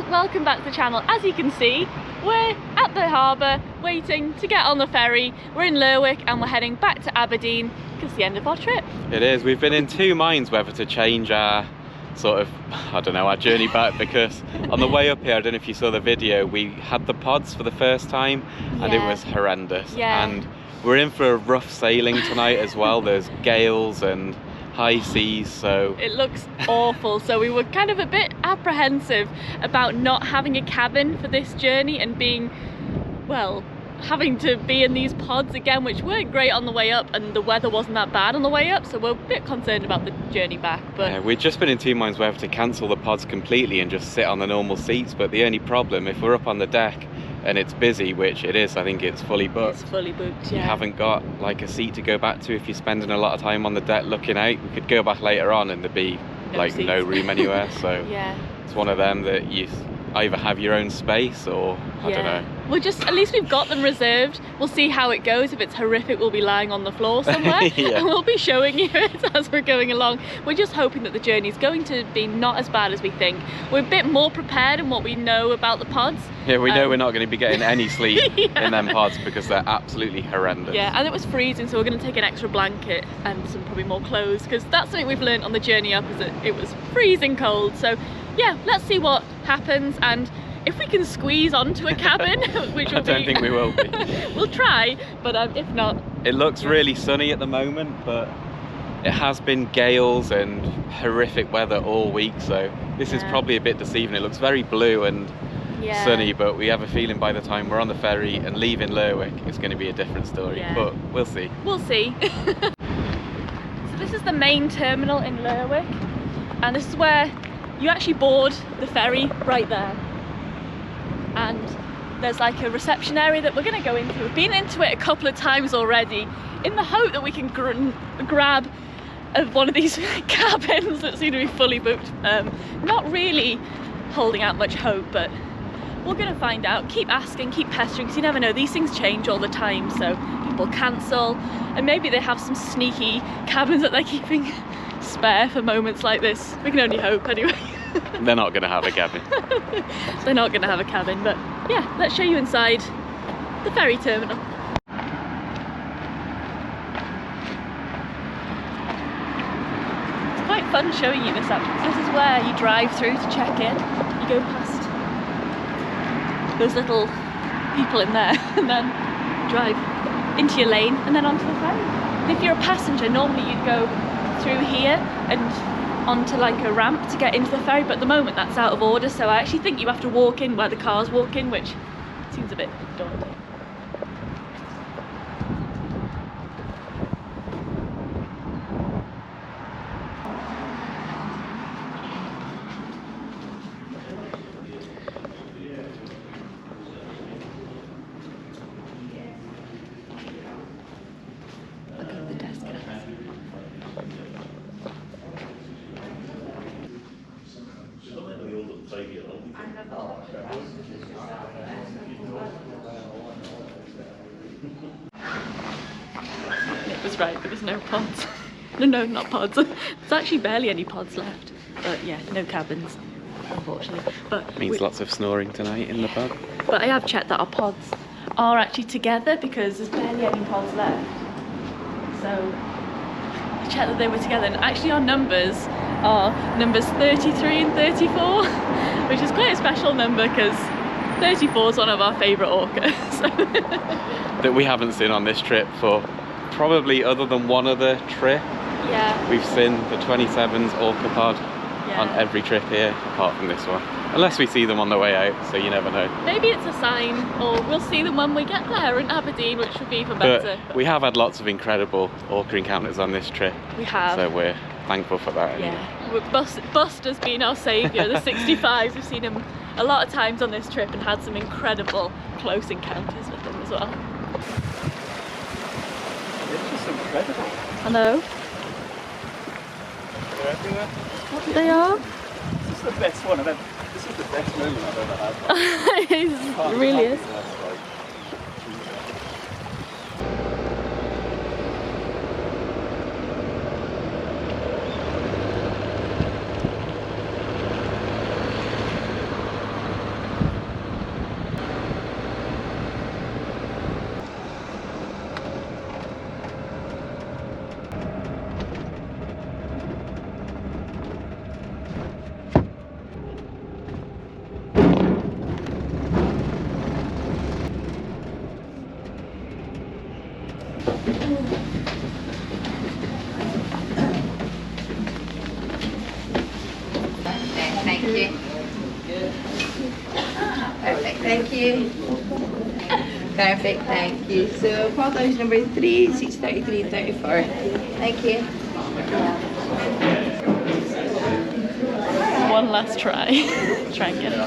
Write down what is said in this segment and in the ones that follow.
welcome back to the channel. As you can see, we're at the harbour waiting to get on the ferry. We're in Lerwick and we're heading back to Aberdeen because it's the end of our trip. It is. We've been in two minds whether to change our our journey back, because on the way up here, I don't know if you saw the video, we had the pods for the first time and it was horrendous. And we're in for a rough sailing tonight as well. There's gales and high seas, so it looks awful. So we were kind of a bit apprehensive about not having a cabin for this journey and being, well, having to be in these pods again, which weren't great on the way up, and the weather wasn't that bad on the way up, so we're a bit concerned about the journey back. But yeah, we've just been in two minds whether to cancel the pods completely and just sit on the normal seats. But the only problem, if we're up on the deck and it's busy, which it is, I think it's fully booked. It's fully booked, yeah. You haven't got like a seat to go back to if you're spending a lot of time on the deck looking out. We could go back later on and there'd be no room anywhere. So yeah, it's one of them that you either have your own space or I don't know. We'll just, at least we've got them reserved. We'll see how it goes. If it's horrific, we'll be lying on the floor somewhere and we'll be showing you it as we're going along. We're just hoping that the journey is going to be not as bad as we think. We're a bit more prepared in what we know about the pods. Yeah, we know we're not going to be getting any sleep in them pods because they're absolutely horrendous. Yeah, and it was freezing, so we're going to take an extra blanket and some probably more clothes, because that's something we've learned on the journey up, is that it was freezing cold. So yeah, let's see what happens, and if we can squeeze onto a cabin, which will I don't think we will be. We'll try, but if not. It looks really sunny at the moment, but it has been gales and horrific weather all week, so this is probably a bit deceiving. It looks very blue and sunny, but we have a feeling by the time we're on the ferry and leaving Lerwick, it's going to be a different story, but we'll see. We'll see. So this is the main terminal in Lerwick, and this is where you actually board the ferry right there. And there's like a reception area that we're going to go into. We've been into it a couple of times already in the hope that we can grab one of these cabins that seem to be fully booked. Not really holding out much hope, but we're going to find out. Keep asking, keep pestering, because you never know, these things change all the time, so people cancel, and maybe they have some sneaky cabins that they're keeping spare for moments like this. We can only hope anyway. They're not going to have a cabin. They're not going to have a cabin, but yeah, let's show you inside the ferry terminal. It's quite fun showing you this actually. This is where you drive through to check in. You go past those little people in there and then drive into your lane and then onto the ferry. And if you're a passenger, normally you'd go through here and onto like a ramp to get into the ferry, but at the moment that's out of order, so I actually think you have to walk in where the cars walk in, which seems a bit daunting. Look at the desk. It was right, there was no pods. No, not pods. There's actually barely any pods left. But yeah, no cabins, unfortunately. But means lots of snoring tonight in the pub. But I have checked that our pods are actually together because there's barely any pods left. So I checked that they were together, and actually our numbers are numbers 33 and 34, which is quite a special number because 34 is one of our favourite ORCA. So. That we haven't seen on this trip for probably, other than one other trip. Yeah. We've seen the 27's ORCA pod on every trip here, apart from this one. Unless we see them on the way out, so you never know. Maybe it's a sign, or we'll see them when we get there in Aberdeen, which would be even better. But we have had lots of incredible ORCA encounters on this trip. We have. So we're thankful for that. Yeah. Buster's been our saviour, the 65. We've seen him a lot of times on this trip and had some incredible close encounters with him as well. It's just incredible. I know. They're everywhere. They are. This is the best one I've ever. This is the best moment I've ever had. It really is. Thank you. Perfect, thank you. So pod lounge number 3, seats 33 and 34. Thank you. One last try. Try and get it.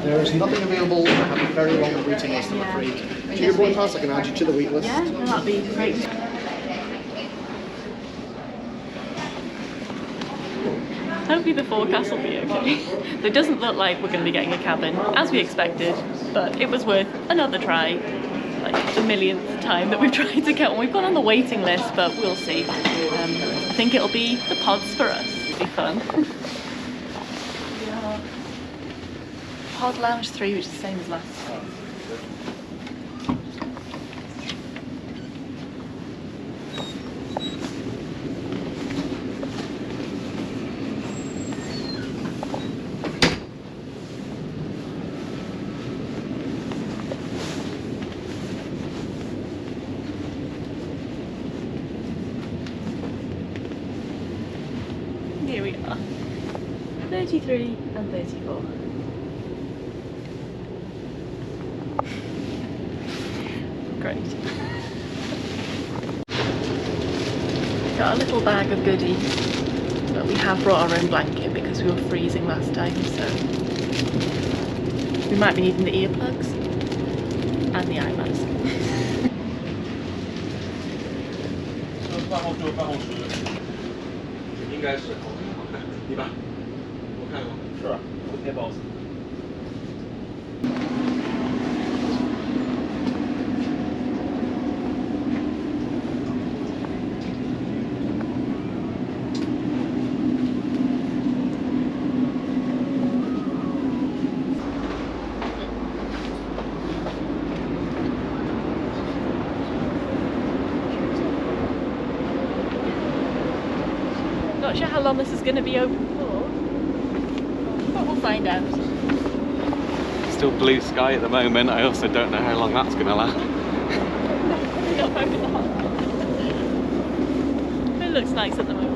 There is nothing available. I have a very long waiting list, I'm afraid. Do your board pass? I can add you to the wait list. Yeah, that'd be great. Hopefully the forecast will be okay. So it doesn't look like we're going to be getting a cabin, as we expected, but it was worth another try. Like the millionth time that we've tried to get one. We've gone on the waiting list, but we'll see. I think it'll be the pods for us. It'll be fun. Pod Lounge 3, which is the same as last time. Here we are, 33 and 34. Great. Got a little bag of goodies, but we have brought our own blanket because we were freezing last time, so we might be needing the earplugs and the eye mask. Not sure how long this is going to be open for, but we'll find out. Still blue sky at the moment. I also don't know how long that's going to last. Not very long. It looks nice at the moment.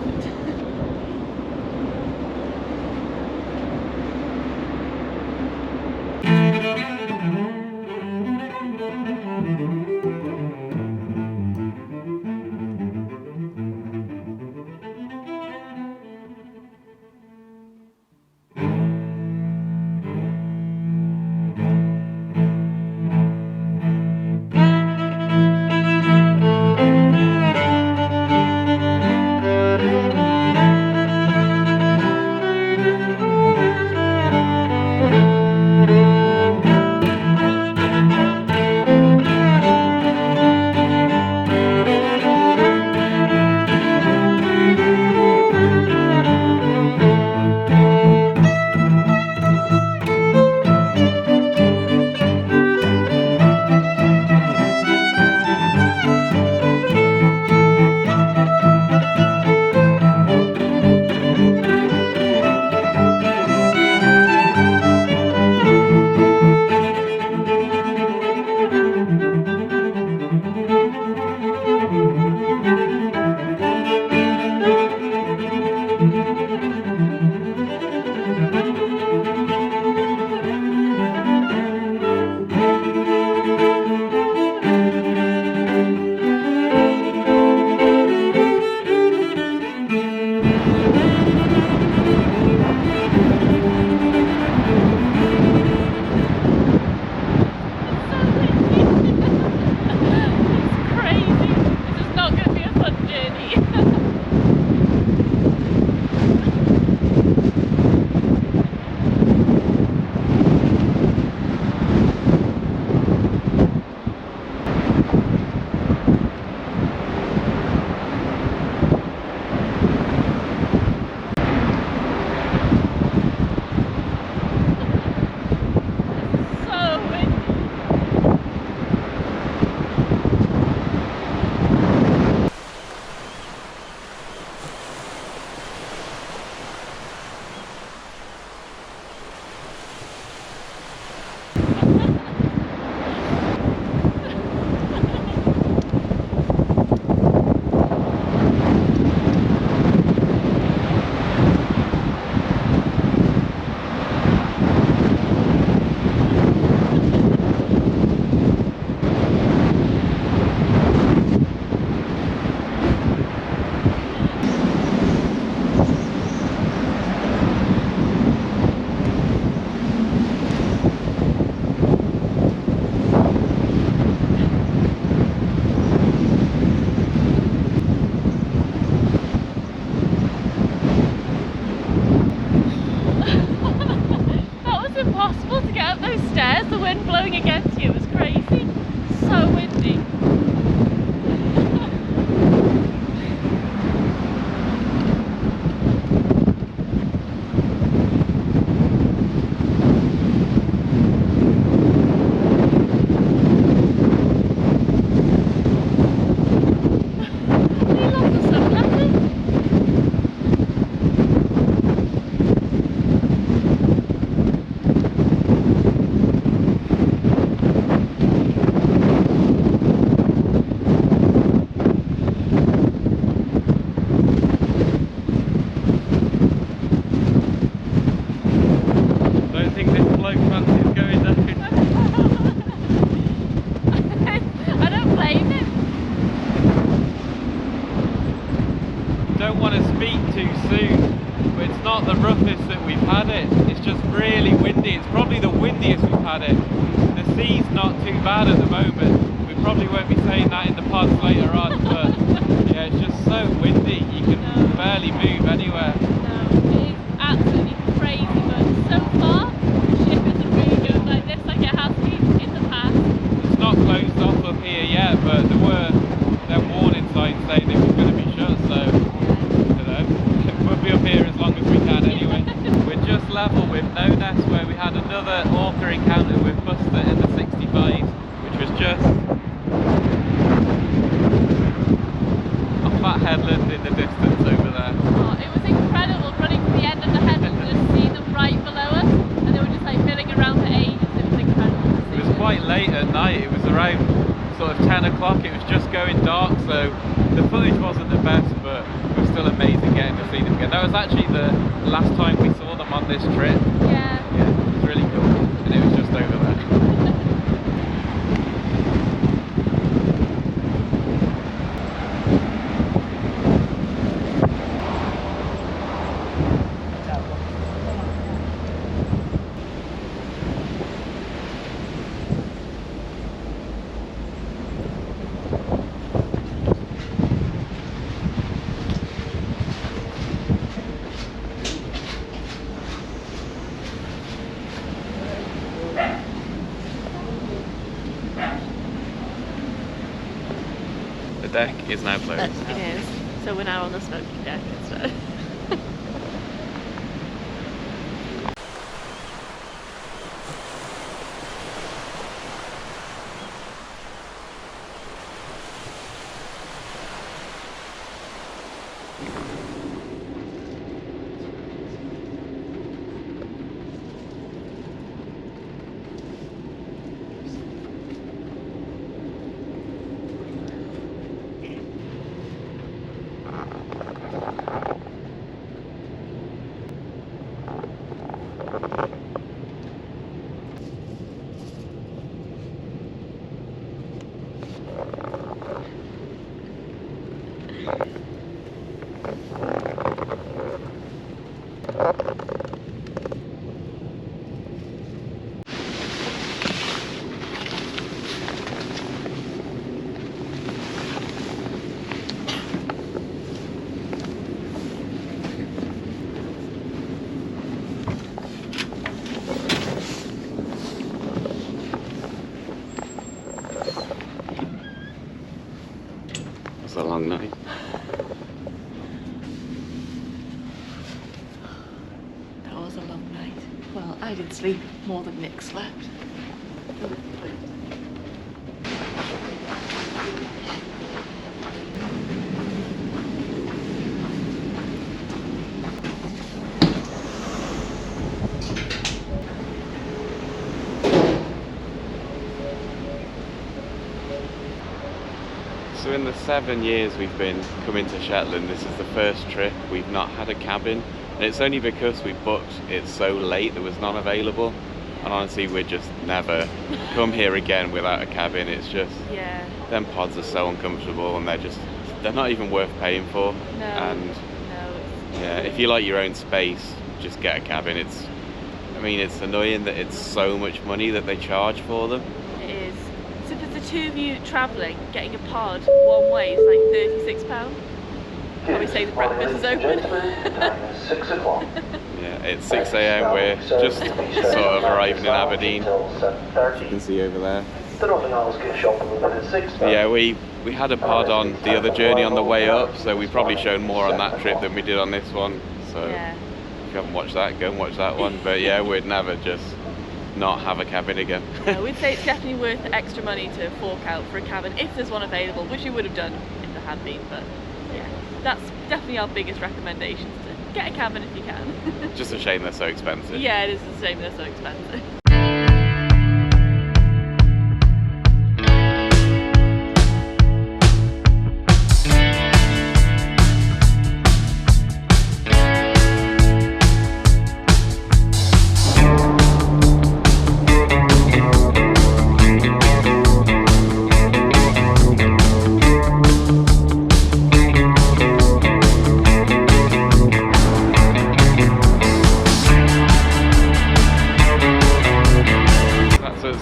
wind blowing against you. It was crazy. So windy. not the roughest that we've had it. It's just really windy. It's probably the windiest we've had it. The sea's not too bad at the moment. We probably won't be saying that in the pods later on, but yeah, it's just so windy. You can barely move anywhere. No, it is absolutely crazy, but so far the ship isn't really going like this like it has been in the past. It's not closed off up here yet, but there were warning signs saying it was going to be shut, so we'll be up here as long as we can anyway. We're just level with No Nest, where we had another ORCA encounter with Buster in the 65, which was just a flat headland in the distance over there. Oh, it was incredible running to the end of the headland and just seeing them right below us, and they were just like milling around for ages. It was incredible. It was quite late at night. It was around sort of 10 o'clock. It was just going dark, so the footage wasn't the best, but it was still amazing getting to see them again. That was actually the last time we saw them on this trip. Yeah. Yeah, it was really cool, and it was just over there. The deck is now closed. It is. So we're now on the smoking deck instead. A long night. That was a long night. Well, I didn't sleep more than Nick slept. So in the 7 years we've been coming to Shetland, this is the first trip we've not had a cabin, and it's only because we booked it so late there was none available, and honestly we'd just never come here again without a cabin. It's just, them pods are so uncomfortable, and they're not even worth paying for. No, and no. yeah, if you like your own space, just get a cabin. It's annoying that it's so much money that they charge for them. It is. So for the two of you travelling, getting a pod one way is like £36. Probably say the breakfast is open. 6 o'clock. Yeah, it's 6 AM. We're just sort of arriving in Aberdeen. You can see over there. The Northern Isles get shop a little bit at 6. Yeah, we had a pod on the other journey on the way up, so we've probably shown more on that trip than we did on this one. So Yeah. if you haven't watched that, go and watch that one. But yeah, we'd never just not have a cabin again. Yeah, we'd say it's definitely worth the extra money to fork out for a cabin if there's one available, which you would have done if there had been. But yeah, that's definitely our biggest recommendations, to get a cabin if you can. Just a shame they're so expensive. Yeah, it is the same, they're so expensive.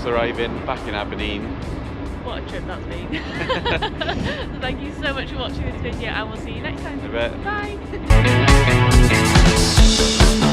Arriving back in Aberdeen. What a trip that's been. So thank you so much for watching this video, and we'll see you next time. In a bit. Bye.